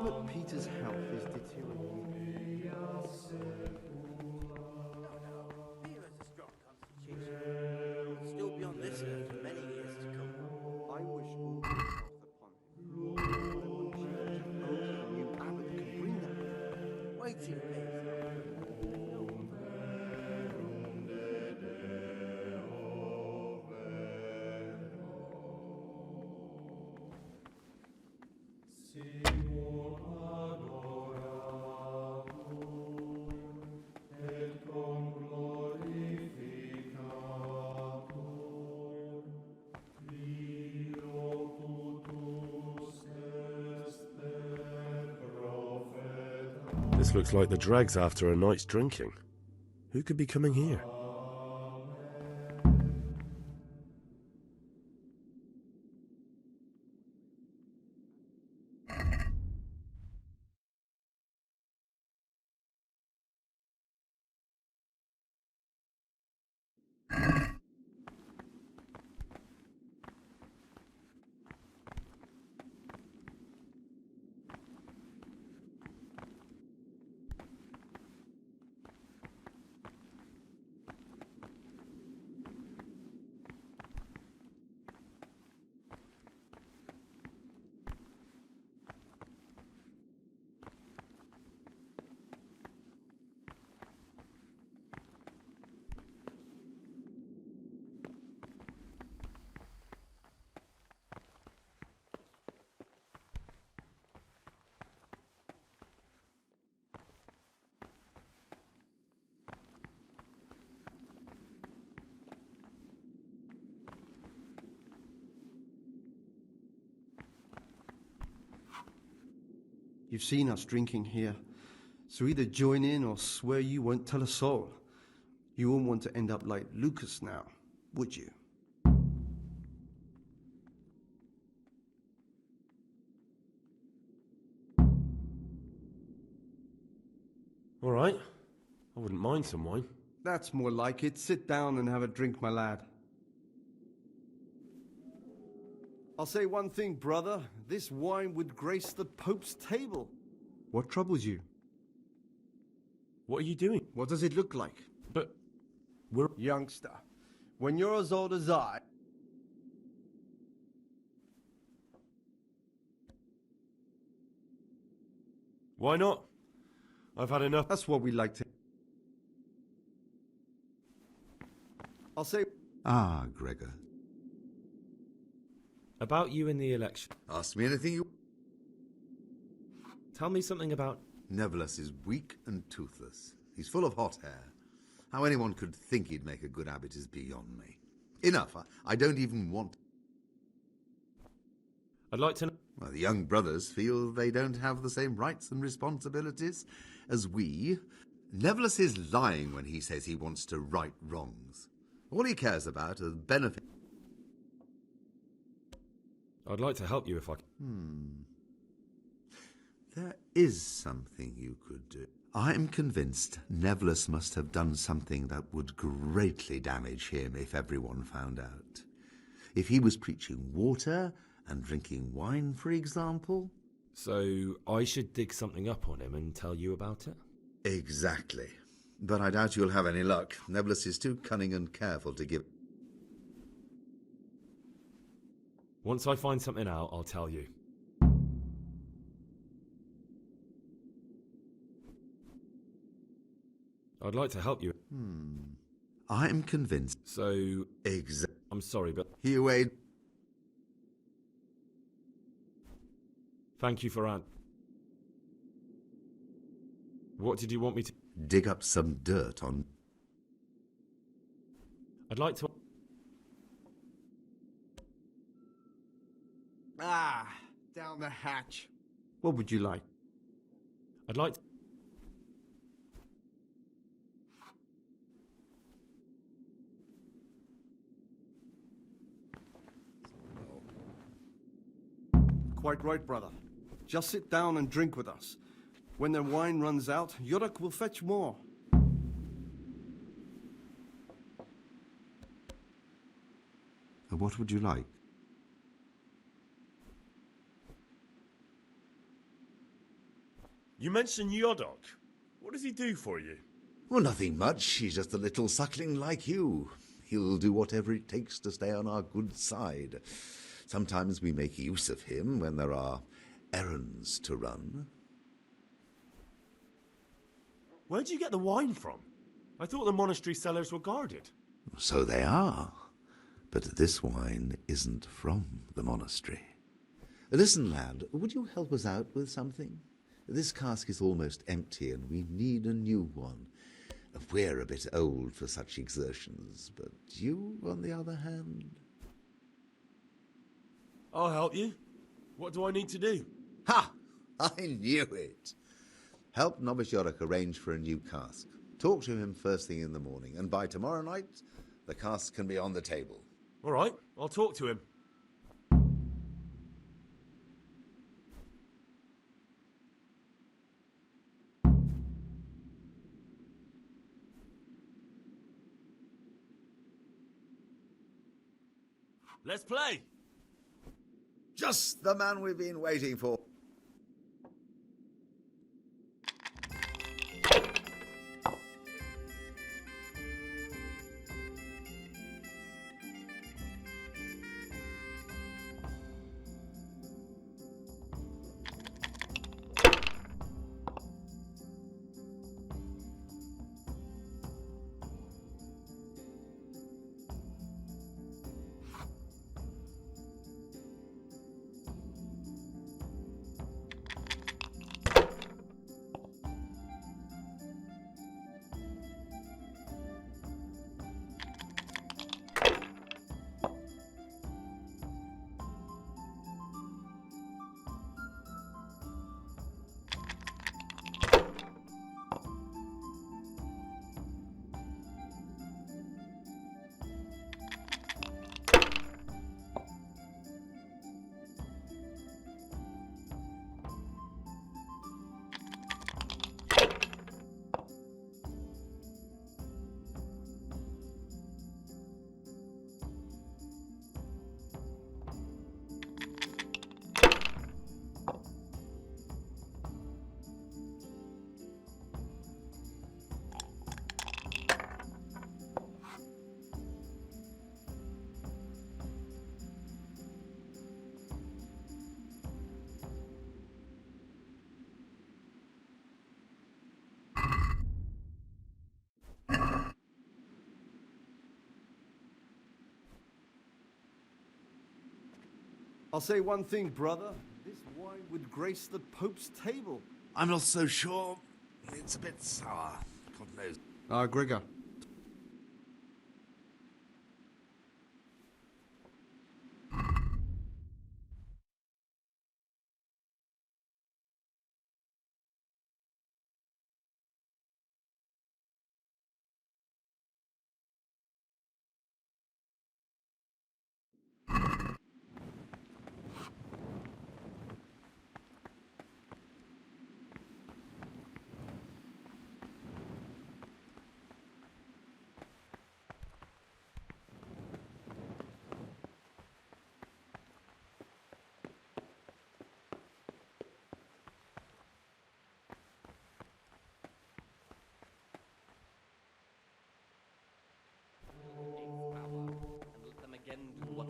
that Peter's health is deteriorating. No, Peter has a strong constitution. He'll still be on this earth for many years to come. I wish all good health upon him. I want change if only the new abbot can bring that. Waiting pays off. No one. This looks like the dregs after a night's drinking. Who could be coming here? You've seen us drinking here, so either join in or swear you won't tell a soul. You won't want to end up like Lucas now, would you? All right. I wouldn't mind some wine. That's more like it. Sit down and have a drink, my lad. I'll say one thing, brother. This wine would grace the Pope's table. What troubles you? What are you doing? What does it look like? But we're... Youngster, when you're as old as I... Why not? I've had enough. That's what we like to... I'll say... Ah, Gregor. About you in the election. Ask me anything you... Tell me something about... Nevertheless is weak and toothless. He's full of hot hair. How anyone could think he'd make a good abbot is beyond me. Enough. I don't even want... I'd like to know... Well, the young brothers feel they don't have the same rights and responsibilities as we. Nevertheless is lying when he says he wants to right wrongs. All he cares about are the benefit... I'd like to help you if I... There is something you could do. I'm convinced Nevertheless must have done something that would greatly damage him if everyone found out. If he was preaching water and drinking wine, for example. So I should dig something up on him and tell you about it? Exactly. But I doubt you'll have any luck. Nevertheless is too cunning and careful to give... Once I find something out, I'll tell you. I'd like to help you. I'm convinced... So... Exactly. I'm sorry, but... He weighed... Thank you for What did you want me to... Dig up some dirt on... I'd like to... Ah, down the hatch. What would you like? I'd like to... Quite right, brother. Just sit down and drink with us. When the wine runs out, Yuruk will fetch more. What would you like? You mentioned Yodok. What does he do for you? Well, nothing much. He's just a little suckling like you. He'll do whatever it takes to stay on our good side. Sometimes we make use of him when there are errands to run. Where'd you get the wine from? I thought the monastery cellars were guarded. So they are. But this wine isn't from the monastery. Listen, lad, would you help us out with something? This cask is almost empty and we need a new one. We're a bit old for such exertions, but you, on the other hand... I'll help you. What do I need to do? Ha! I knew it. Help Novice Yorick arrange for a new cask. Talk to him first thing in the morning, and by tomorrow night, the cask can be on the table. All right, I'll talk to him. Let's play! Just the man we've been waiting for. I'll say one thing, brother. This wine would grace the Pope's table. I'm not so sure. It's a bit sour. God knows. Gregor.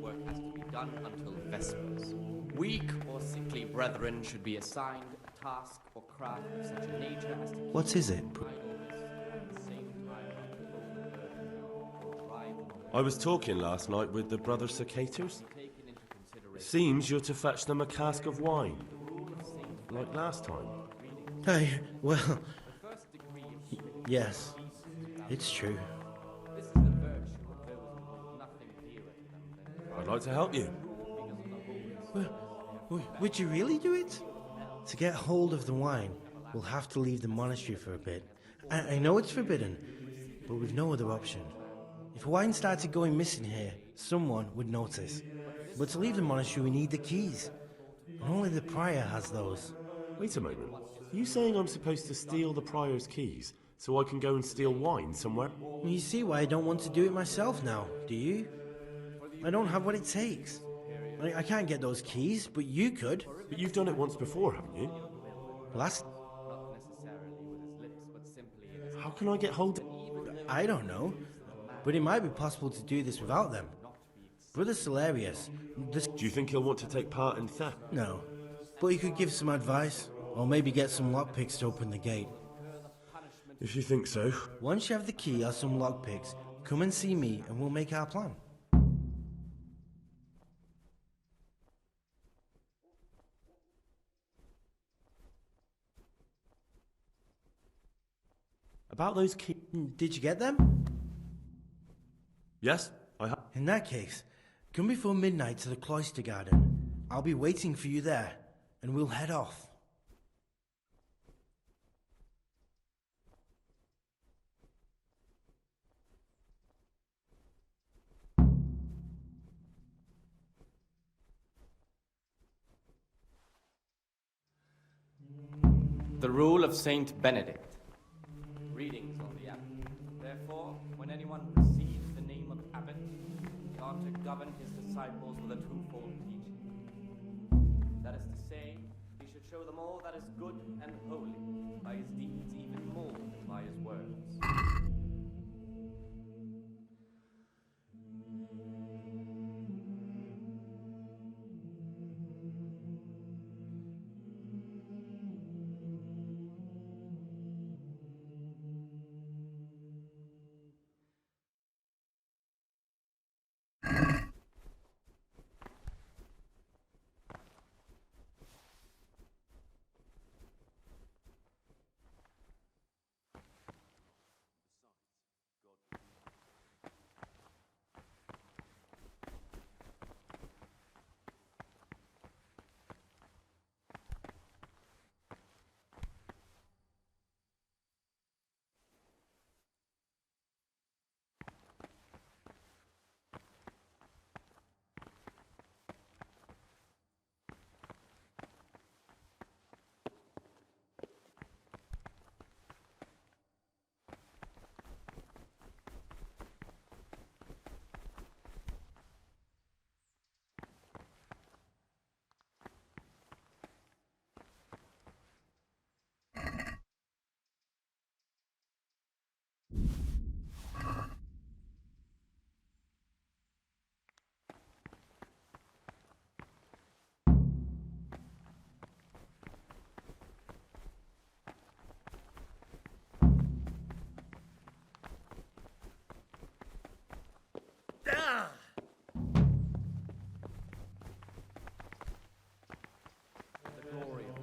Work has to be done until Vespers. Weak or sickly brethren should be assigned a task or craft of such a nature as to What is it? I was talking last night with the brother Cicators. Seems you're to fetch them a cask of wine, like last time. Well, yes, it's true. I'd like to help you. Would you really do it? To get hold of the wine, we'll have to leave the monastery for a bit. I know it's forbidden, but we've no other option. If wine started going missing here, someone would notice. But to leave the monastery, we need the keys. And only the prior has those. Wait a moment. Are you saying I'm supposed to steal the prior's keys so I can go and steal wine somewhere? You see why I don't want to do it myself now, do you? I don't have what it takes. I can't get those keys, but you could. But you've done it once before, haven't you? How can I get hold of... I don't know, but it might be possible to do this without them. Brother's hilarious. Do you think he'll want to take part in theft? No, but he could give some advice, or maybe get some lockpicks to open the gate. If you think so. Once you have the key or some lockpicks, come and see me and we'll make our plan. About those keys... Did you get them? Yes, I have. In that case, come before midnight to the cloister garden. I'll be waiting for you there, and we'll head off. The Rule of Saint Benedict. Readings on the abbot. Therefore, when anyone receives the name of abbot, he ought to govern his disciples with a twofold teaching. That is to say, he should show them all that is good and holy, by his deeds even more than by his words.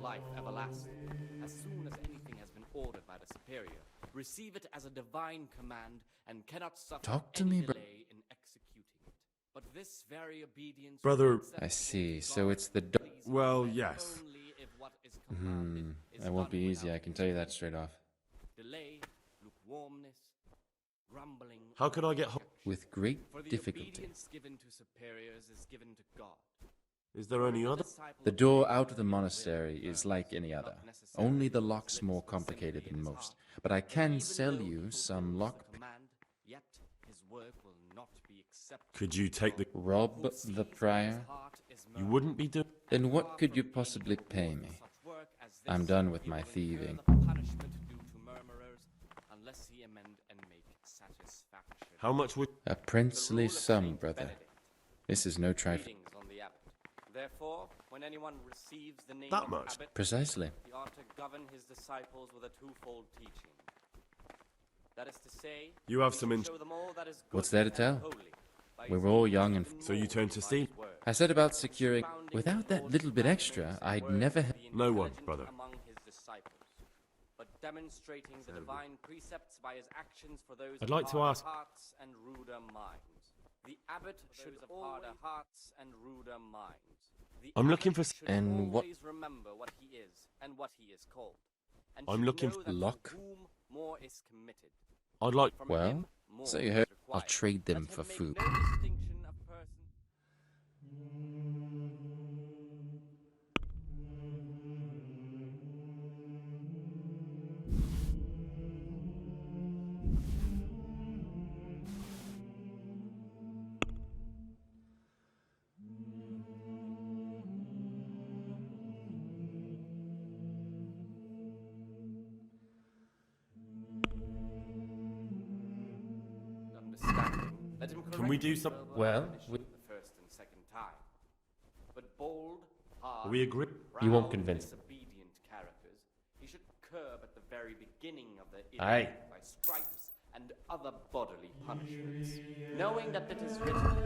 Life everlasting. As soon as anything has been ordered by the superior, receive it as a divine command and cannot suffer Talk to any me, delay in executing it. But this very obedience... Brother... I see, so it's the... Well, yes. That won't be easy, I can tell you that straight off. Delay, lukewarmness, grumbling... How could I get hold... With great For the difficulty. obedience given to superiors is given to God. Is there any other? The door out of the monastery is like any other. Only the lock's more complicated than most. But I can sell you some lock... Yet his work will not be accepted. Could you take the... Rob the prior? You wouldn't be doing... Then what could you possibly pay me? I'm done with my thieving. How much would... A princely sum, brother. This is no trifle. Therefore, when anyone receives the name That of much? abbot, Precisely. he ought to govern his disciples with a twofold teaching. That is to say, You have some... show them all that is good What's there to and tell? holy, by We're his all deeds young and... even So you more turn to than by steal? his words. I said about securing... Without that little bit extra, I'd never have... No one, brother. Among his disciples, but demonstrating the divine precepts by his actions for those I'd of like to harder ask- hearts and ruder minds. The abbot should have harder hearts and ruder minds. The I'm looking abbot for... should And what- always remember what he is and what he is called. And I'm should looking know for that luck. whom more is committed. I'd like... From Well, him, more so you is heard. I'll required. trade them Let for him make food. no distinction of person. Let him Can we do some... Well, the first and second time. But bold, hard, We agree. You won't proud, convince me. disobedient characters, he should curb at the very beginning of their Aye. by stripes and other bodily punishments, knowing that it is written.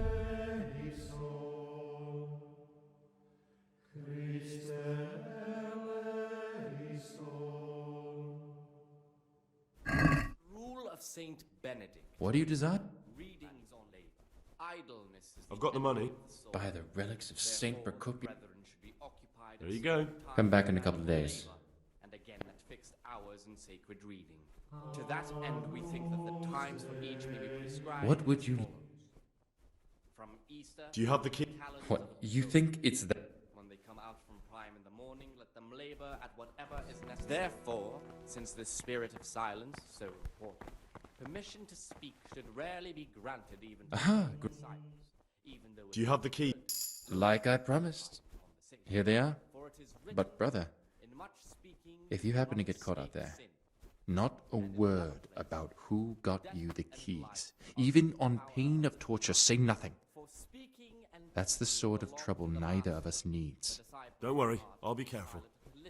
Rule of Saint Benedict. what do you desire? Readings on labor. Idleness is I've got the money. soul. By the relics of Saint Procopius. Brethren should be occupied There at you go. certain times Come back in a couple of days. labor, and again at fixed hours in sacred reading. To that end, we think that the times for each may be prescribed. What would as you- follows. From Easter. Do you have the key? calendars What, of the you soul. think it's that? When they come out from prime in the morning, let them labor at whatever is necessary. Therefore, since this spirit of silence is so important, permission to speak should rarely be granted even to Aha, disciples, even though Do you have the key? Like I promised. Here they are. For it is written, But brother, in much speaking, if you happen to not get caught out escape there, sin. not a word about who got you the keys. Even on pain of torture, say nothing. For speaking and That's the sort of trouble neither of us needs. Don't worry, I'll be careful.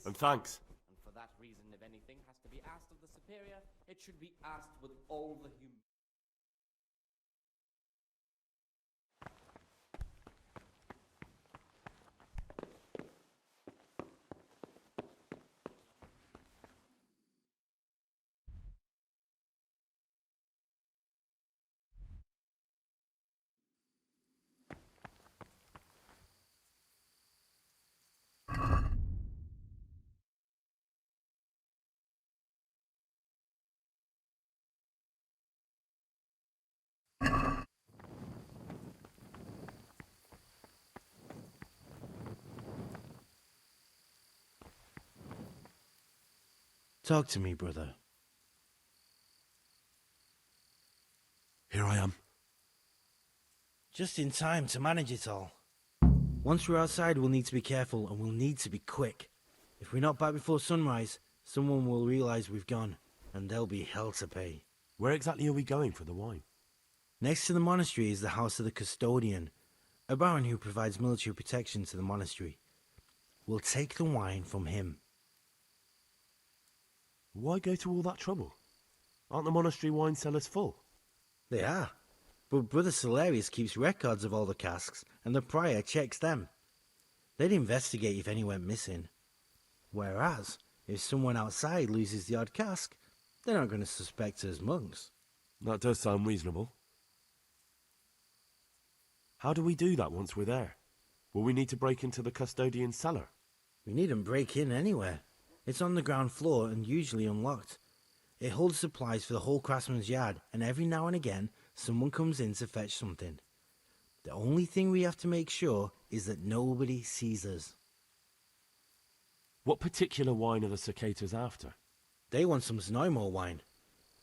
And thanks. And for that reason, if anything has to be asked of the superior, it should be asked with all the humility. Talk to me, brother. Here I am. Just in time to manage it all. Once we're outside, we'll need to be careful and we'll need to be quick. If we're not back before sunrise, someone will realize we've gone, and there'll be hell to pay. Where exactly are we going for the wine? Next to the monastery is the house of the custodian, a baron who provides military protection to the monastery. We'll take the wine from him. Why go to all that trouble? Aren't the monastery wine cellars full? They are, but Brother Salarius keeps records of all the casks, and the prior checks them. They'd investigate if any went missing. Whereas, if someone outside loses the odd cask, they're not going to suspect us monks. That does sound reasonable. How do we do that once we're there? Will we need to break into the custodian's cellar? We needn't break in anywhere. It's on the ground floor and usually unlocked. It holds supplies for the whole craftsman's yard, and every now and again, someone comes in to fetch something. The only thing we have to make sure is that nobody sees us. What particular wine are the cicadas after? They want some Znojmo wine.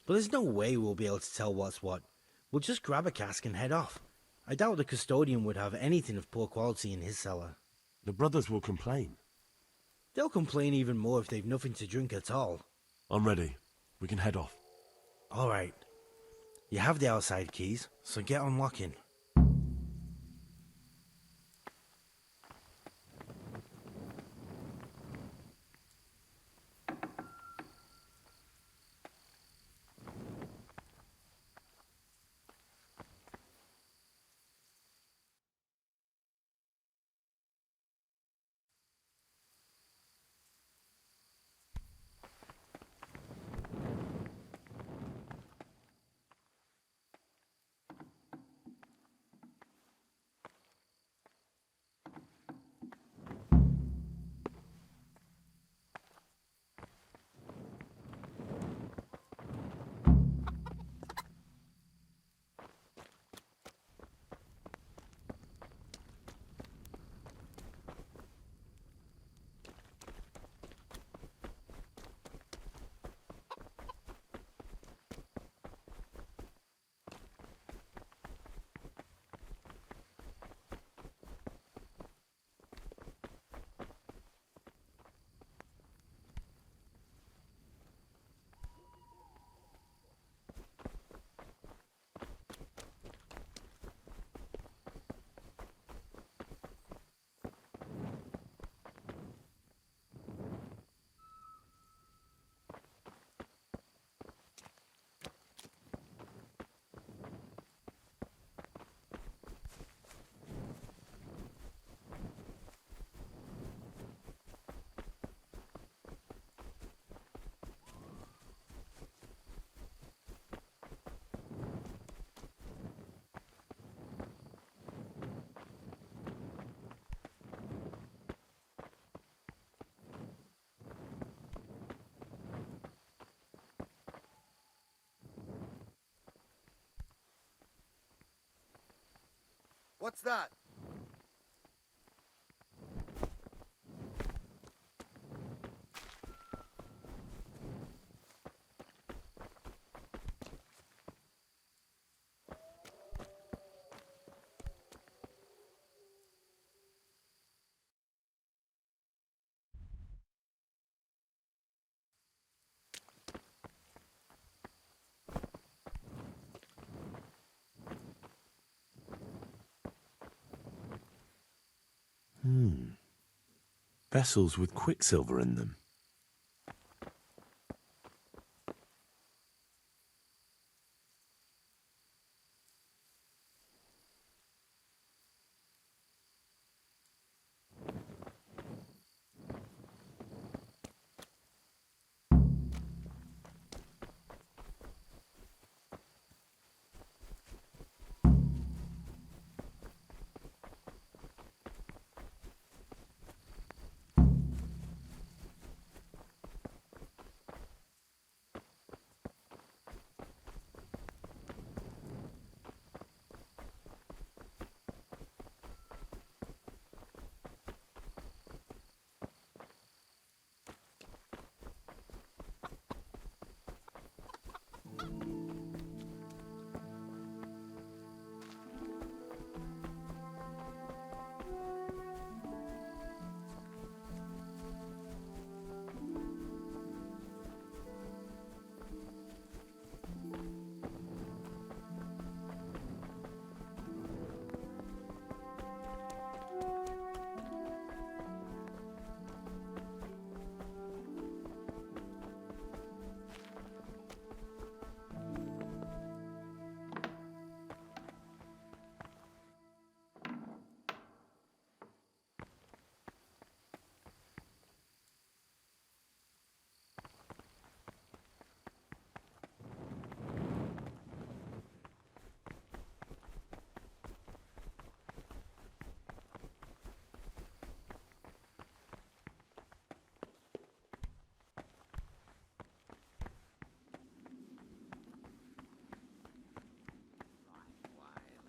But there's no way we'll be able to tell what's what. We'll just grab a cask and head off. I doubt the custodian would have anything of poor quality in his cellar. The brothers will complain. They'll complain even more if they've nothing to drink at all. I'm ready. We can head off. All right. You have the outside keys, so get unlocking. What's that? Vessels with quicksilver in them.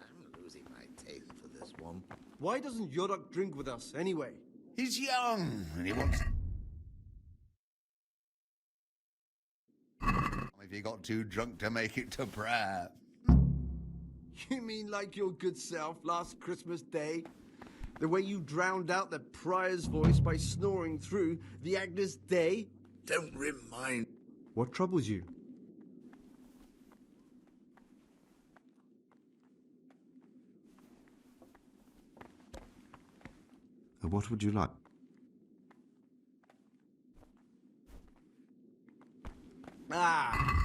I'm losing my taste for this one. Why doesn't Yodak drink with us anyway? He's young and he wants... If he got too drunk to make it to prayer. You mean like your good self last Christmas Day? The way you drowned out the prior's voice by snoring through the Agnus Dei? Don't remind... What troubles you? What would you like? Ah!